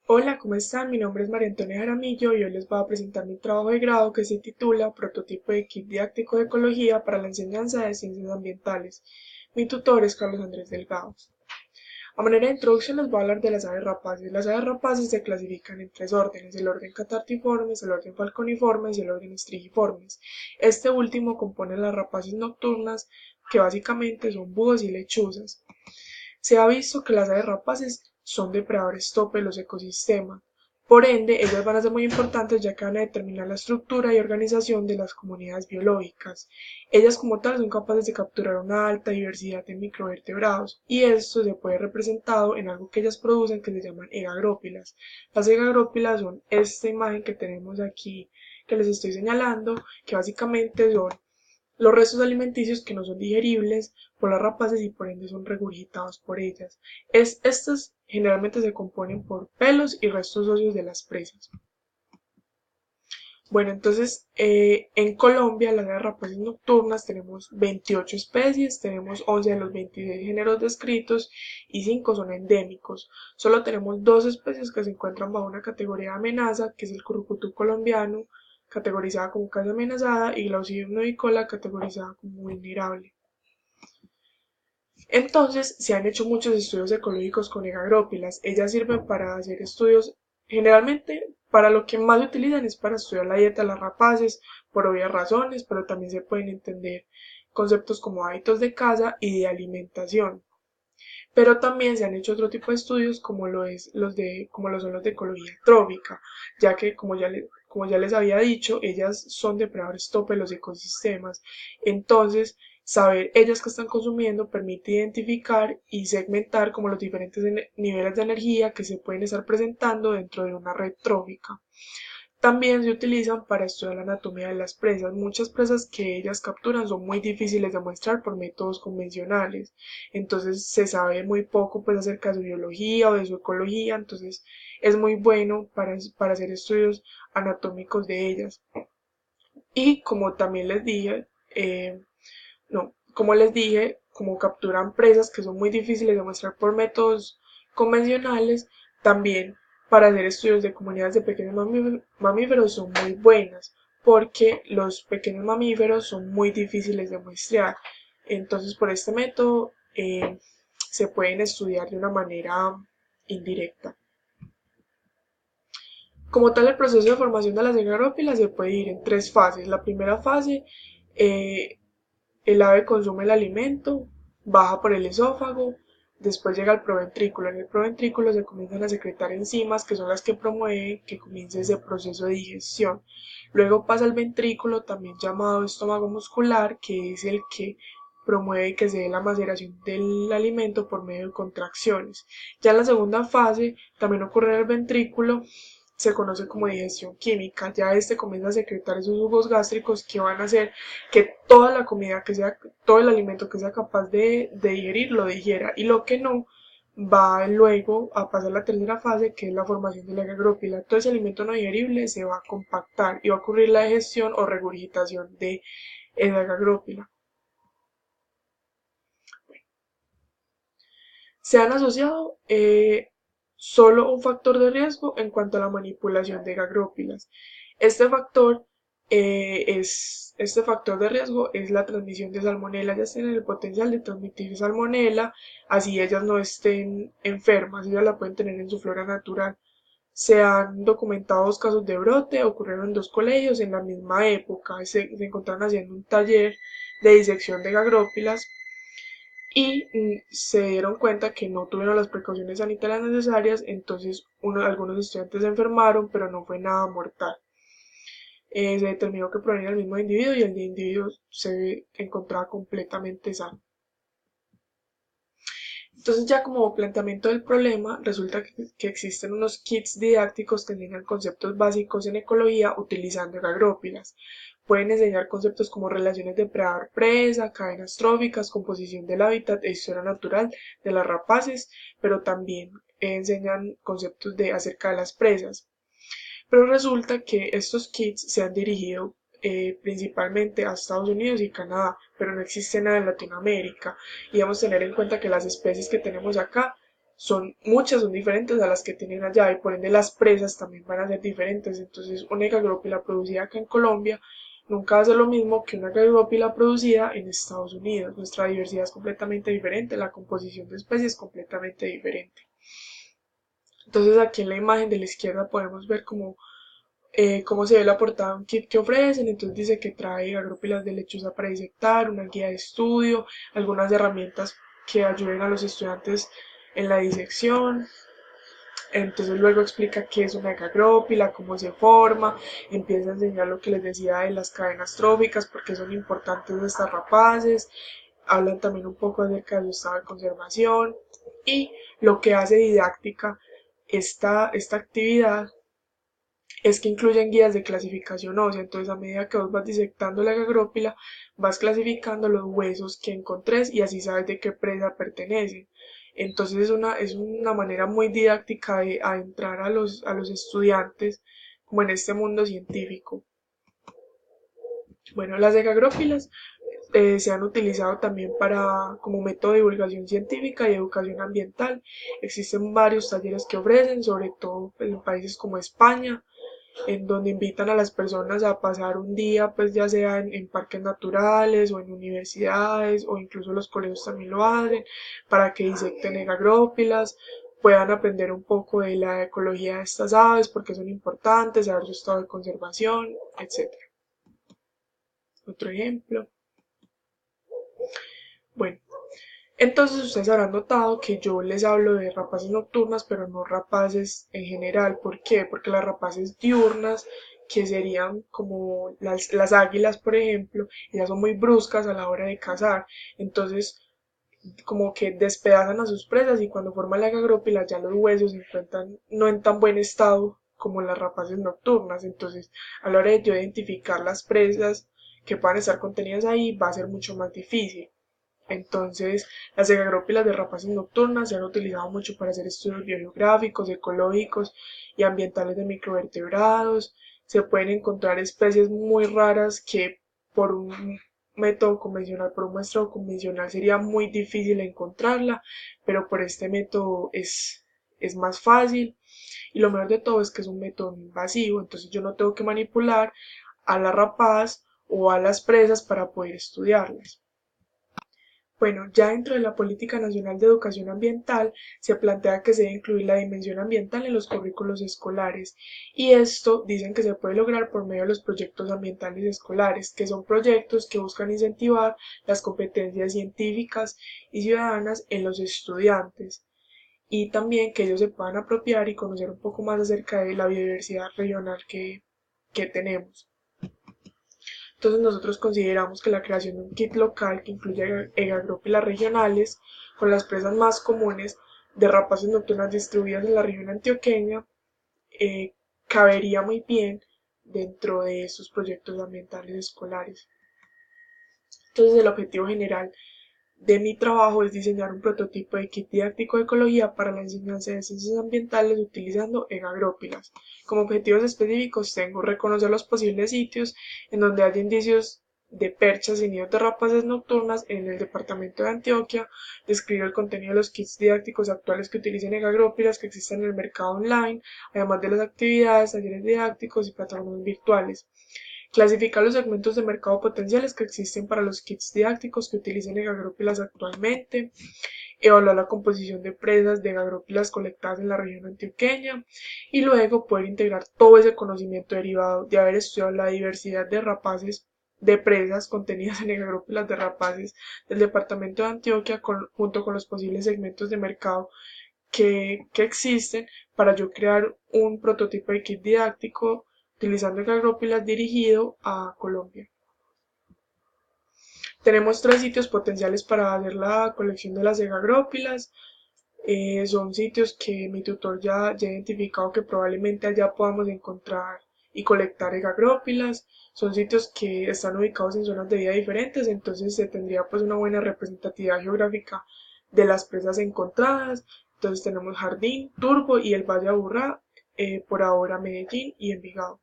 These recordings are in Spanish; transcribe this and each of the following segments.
Hola, ¿cómo están? Mi nombre es María Antonia Jaramillo y hoy les voy a presentar mi trabajo de grado que se titula Prototipo de Kit Didáctico de Ecología para la enseñanza de ciencias ambientales. Mi tutor es Carlos Andrés Delgado. A manera de introducción les voy a hablar de las aves rapaces. Las aves rapaces se clasifican en tres órdenes: el orden Catarrtiformes, el orden Falconiformes y el orden Estrigiformes. Este último compone las rapaces nocturnas, que básicamente son búhos y lechuzas. Se ha visto que las aves rapaces son depredadores tope de los ecosistemas. Por ende, ellas van a ser muy importantes ya que van a determinar la estructura y organización de las comunidades biológicas. Ellas como tal son capaces de capturar una alta diversidad de microvertebrados y esto se puede representado en algo que ellas producen que se llaman egagrópilas. Las egagrópilas son esta imagen que tenemos aquí que les estoy señalando, que básicamente son los restos alimenticios que no son digeribles por las rapaces y por ende son regurgitados por ellas. Estas generalmente se componen por pelos y restos óseos de las presas. Bueno, entonces en Colombia las aves rapaces nocturnas tenemos 28 especies, tenemos 11 de los 26 géneros descritos y 5 son endémicos. Solo tenemos dos especies que se encuentran bajo una categoría de amenaza, que es el currucutú colombiano, categorizada como casi amenazada, y Glaucidium nubicola, categorizada como vulnerable. Entonces, se han hecho muchos estudios ecológicos con egagrópilas. Ellas sirven para hacer estudios, generalmente para lo que más se utilizan es para estudiar la dieta de las rapaces, por obvias razones, pero también se pueden entender conceptos como hábitos de caza y de alimentación. Pero también se han hecho otro tipo de estudios como lo son los de ecología trófica, ya que como ya les había dicho, ellas son depredadores tope de los ecosistemas. Entonces, saber ellas que están consumiendo permite identificar y segmentar como los diferentes niveles de energía que se pueden estar presentando dentro de una red trófica. También se utilizan para estudiar la anatomía de las presas. Muchas presas que ellas capturan son muy difíciles de mostrar por métodos convencionales, entonces se sabe muy poco pues acerca de su biología o de su ecología, entonces es muy bueno para hacer estudios anatómicos de ellas. Y como también les dije, no, como les dije, como capturan presas que son muy difíciles de mostrar por métodos convencionales, también para hacer estudios de comunidades de pequeños mamíferos son muy buenas, porque los pequeños mamíferos son muy difíciles de muestrear. Entonces, por este método se pueden estudiar de una manera indirecta. Como tal, el proceso de formación de las egrófilas se puede ir en tres fases. La primera fase, eh, el ave consume el alimento, baja por el esófago, después llega al proventrículo. En el proventrículo se comienzan a secretar enzimas que son las que promueven que comience ese proceso de digestión. Luego pasa al ventrículo, también llamado estómago muscular, que es el que promueve que se dé la maceración del alimento por medio de contracciones. Ya en la segunda fase, también ocurre en el ventrículo, se conoce como digestión química. Ya este comienza a secretar esos jugos gástricos que van a hacer que toda la comida que sea, todo el alimento que sea capaz de digerir lo digiera, y lo que no va luego a pasar a la tercera fase, que es la formación de la gagrófila. Todo ese alimento no digerible se va a compactar y va a ocurrir la digestión o regurgitación de esa gagrófila. Se han asociado solo un factor de riesgo en cuanto a la manipulación de gagrófilas. Este factor este factor de riesgo es la transmisión de salmonela. Ellas tienen el potencial de transmitir salmonela, así ellas no estén enfermas, ellas la pueden tener en su flora natural. Se han documentado dos casos de brote, ocurrieron en dos colegios en la misma época, se encontraron haciendo un taller de disección de gagrófilas y se dieron cuenta que no tuvieron las precauciones sanitarias necesarias, entonces algunos estudiantes se enfermaron, pero no fue nada mortal. Se determinó que provenía del mismo individuo y el individuo se encontraba completamente sano. Entonces, ya como planteamiento del problema, resulta que existen unos kits didácticos que enseñan conceptos básicos en ecología utilizando gagrófilas. Pueden enseñar conceptos como relaciones depredador-presa, cadenas tróficas, composición del hábitat e historia natural de las rapaces, pero también enseñan conceptos acerca de las presas. Pero resulta que estos kits se han dirigido principalmente a Estados Unidos y Canadá, pero no existe nada en Latinoamérica. Y debemos tener en cuenta que las especies que tenemos acá son diferentes a las que tienen allá y por ende las presas también van a ser diferentes. Entonces una egagrópila producida acá en Colombia nunca va a ser lo mismo que una egagrópila producida en Estados Unidos. Nuestra diversidad es completamente diferente, la composición de especies es completamente diferente. Entonces aquí en la imagen de la izquierda podemos ver cómo se ve la portada de un kit que ofrecen. Entonces dice que trae agrópilas de lechuza para disectar, una guía de estudio, algunas herramientas que ayuden a los estudiantes en la disección. Entonces luego explica qué es una agrópila, cómo se forma, empieza a enseñar lo que les decía de las cadenas tróficas, porque son importantes de estas rapaces, hablan también un poco acerca de su estado de conservación y lo que hace didáctica esta actividad es que incluyen guías de clasificación ósea. Entonces a medida que vos vas disectando la agrópila vas clasificando los huesos que encontres y así sabes de qué presa pertenecen. Entonces es una manera muy didáctica de adentrar a los estudiantes como en este mundo científico. Bueno, las agrópilas se han utilizado también como método de divulgación científica y educación ambiental. Existen varios talleres que ofrecen, sobre todo en países como España, en donde invitan a las personas a pasar un día, pues ya sea en parques naturales o en universidades o incluso los colegios también lo hacen, para que disecten egagrópilas, puedan aprender un poco de la ecología de estas aves, porque son importantes, saber su estado de conservación, etc. Otro ejemplo. Bueno, entonces ustedes habrán notado que yo les hablo de rapaces nocturnas, pero no rapaces en general. ¿Por qué? Porque las rapaces diurnas, que serían como las águilas, por ejemplo, ellas son muy bruscas a la hora de cazar. Entonces, como que despedazan a sus presas y cuando forman la agrópila ya los huesos se encuentran no en tan buen estado como las rapaces nocturnas. Entonces, a la hora de yo identificar las presas que puedan estar contenidas ahí, va a ser mucho más difícil. Entonces, las egagrópilas de rapaces nocturnas se han utilizado mucho para hacer estudios biogeográficos, ecológicos y ambientales de microvertebrados. Se pueden encontrar especies muy raras que por un método convencional, por un muestreo convencional sería muy difícil encontrarla, pero por este método es más fácil. Y lo mejor de todo es que es un método no invasivo, entonces yo no tengo que manipular a la rapaz o a las presas para poder estudiarlas. Bueno, ya dentro de la Política Nacional de Educación Ambiental se plantea que se debe incluir la dimensión ambiental en los currículos escolares y esto dicen que se puede lograr por medio de los proyectos ambientales escolares, que son proyectos que buscan incentivar las competencias científicas y ciudadanas en los estudiantes y también que ellos se puedan apropiar y conocer un poco más acerca de la biodiversidad regional que tenemos. Entonces nosotros consideramos que la creación de un kit local que incluya egagrópilas regionales con las presas más comunes de rapaces nocturnas distribuidas en la región antioqueña eh, cabería muy bien dentro de estos proyectos ambientales escolares. Entonces el objetivo general de mi trabajo es diseñar un prototipo de kit didáctico de ecología para la enseñanza de ciencias ambientales utilizando egagrópilas. Como objetivos específicos tengo reconocer los posibles sitios en donde haya indicios de perchas y nidos de rapaces nocturnas en el departamento de Antioquia, describir el contenido de los kits didácticos actuales que utilicen egagrópilas que existen en el mercado online, además de las actividades, talleres didácticos y plataformas virtuales. Clasificar los segmentos de mercado potenciales que existen para los kits didácticos que utilicen egagrópilas actualmente, evaluar la composición de presas de egagrópilas colectadas en la región antioqueña y luego poder integrar todo ese conocimiento derivado de haber estudiado la diversidad de rapaces de presas contenidas en egagrópilas de rapaces del departamento de Antioquia junto con los posibles segmentos de mercado que existen para yo crear un prototipo de kit didáctico utilizando el agrópilas dirigido a Colombia. Tenemos 3 sitios potenciales para hacer la colección de las egagrópilas. Son sitios que mi tutor ya ha identificado que probablemente allá podamos encontrar y colectar egagrópilas. Son sitios que están ubicados en zonas de vida diferentes, entonces se tendría pues una buena representatividad geográfica de las presas encontradas. Entonces tenemos Jardín, Turbo y el Valle Aburrá, por ahora Medellín y Envigado.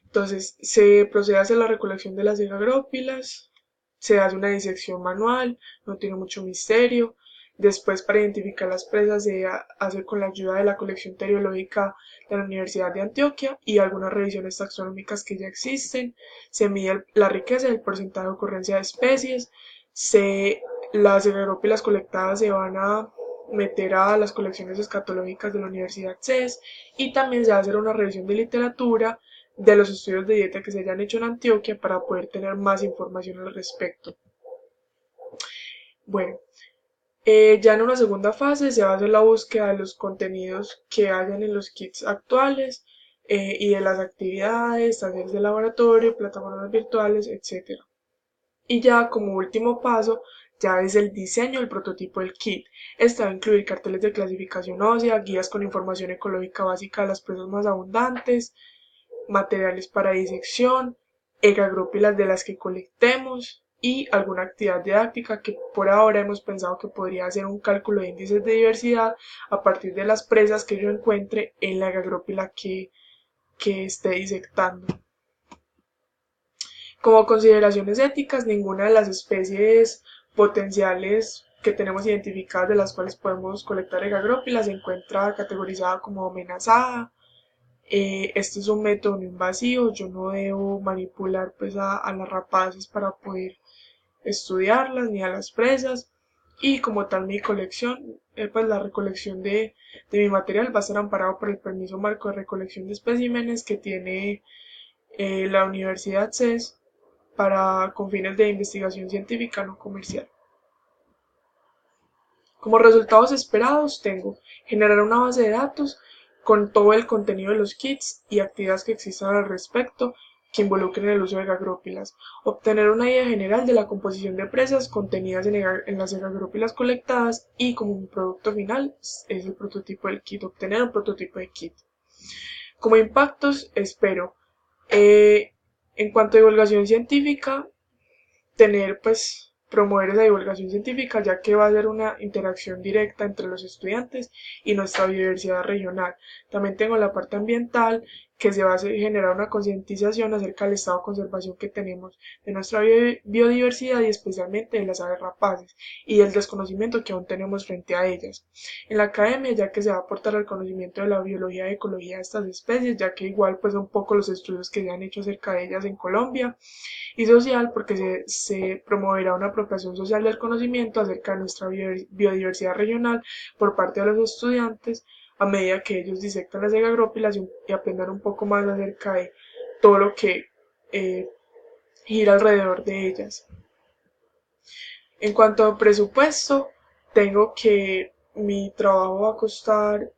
Entonces se procede a hacer la recolección de las egagrópilas, se hace una disección manual, no tiene mucho misterio, Después, para identificar las presas, se hace con la ayuda de la colección teriológica de la Universidad de Antioquia y algunas revisiones taxonómicas que ya existen. Se mide la riqueza y el porcentaje de ocurrencia de especies. Las egagrópilas colectadas se van a meter a las colecciones escatológicas de la Universidad CES y también se va a hacer una revisión de literatura de los estudios de dieta que se hayan hecho en Antioquia para poder tener más información al respecto. Bueno, ya en una segunda fase se va a hacer la búsqueda de los contenidos que hayan en los kits actuales y de las actividades, talleres de laboratorio, plataformas virtuales, etc. Y ya como último paso, ya es el diseño del prototipo del kit. Este va a incluir carteles de clasificación ósea, guías con información ecológica básica de las presas más abundantes, materiales para disección, egagrópilas de las que colectemos y alguna actividad didáctica que por ahora hemos pensado que podría ser un cálculo de índices de diversidad a partir de las presas que yo encuentre en la egagrópila que esté disectando. Como consideraciones éticas, ninguna de las especies potenciales que tenemos identificadas de las cuales podemos colectar egagrópilas se encuentra categorizada como amenazada. Este es un método no invasivo, yo no debo manipular pues a las rapaces para poder estudiarlas ni a las presas y como tal mi colección, pues la recolección de mi material va a estar amparado por el permiso marco de recolección de especímenes que tiene la Universidad CES con fines de investigación científica no comercial. Como resultados esperados tengo generar una base de datos con todo el contenido de los kits y actividades que existan al respecto que involucren el uso de egagrópilas, obtener una idea general de la composición de presas contenidas en las egagrópilas colectadas y como un producto final es el prototipo del kit, obtener un prototipo de kit. Como impactos espero, en cuanto a divulgación científica, tener pues promover esa divulgación científica ya que va a ser una interacción directa entre los estudiantes y nuestra biodiversidad regional. También tengo la parte ambiental que se va a generar una concientización acerca del estado de conservación que tenemos de nuestra biodiversidad y especialmente de las aves rapaces y del desconocimiento que aún tenemos frente a ellas. En la academia ya que se va a aportar al conocimiento de la biología y ecología de estas especies ya que igual pues son pocos los estudios que se han hecho acerca de ellas en Colombia y social porque se promoverá una apropiación social del conocimiento acerca de nuestra biodiversidad regional por parte de los estudiantes a medida que ellos disectan las egagrópilas y aprendan un poco más acerca de todo lo que gira alrededor de ellas. En cuanto a presupuesto, tengo que mi trabajo va a costar,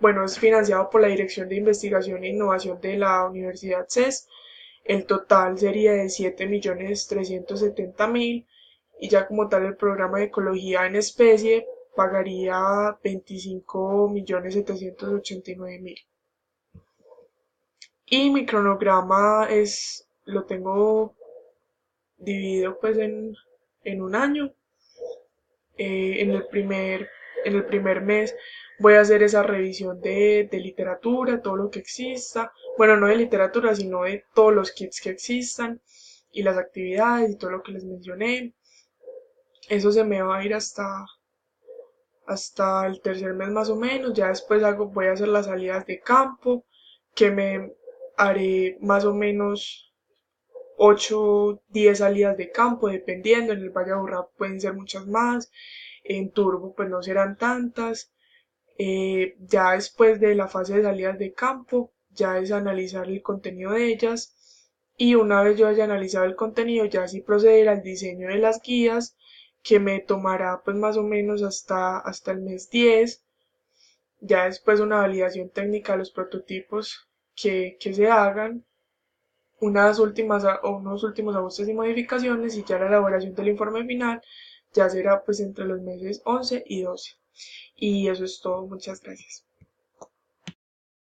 bueno, es financiado por la Dirección de Investigación e Innovación de la Universidad CES. El total sería de 7.370.000 y ya como tal el programa de ecología en especie pagaría 25.789.000. Y mi cronograma lo tengo dividido pues en un año. En el primer mes voy a hacer esa revisión de literatura, todo lo que exista. Bueno, no de literatura, sino de todos los kits que existan y las actividades y todo lo que les mencioné. Eso se me va a ir hasta el tercer mes más o menos. Ya después voy a hacer las salidas de campo, que me haré más o menos 8, 10 salidas de campo, dependiendo. En el Valle de Aburrá pueden ser muchas más. En Turbo pues no serán tantas. Ya después de la fase de salidas de campo, ya es analizar el contenido de ellas y una vez yo haya analizado el contenido, ya sí proceder al diseño de las guías que me tomará pues más o menos hasta el mes 10. Ya después una validación técnica de los prototipos que se hagan, unos últimos ajustes y modificaciones y ya la elaboración del informe final ya será pues entre los meses 11 y 12. Y eso es todo, muchas gracias.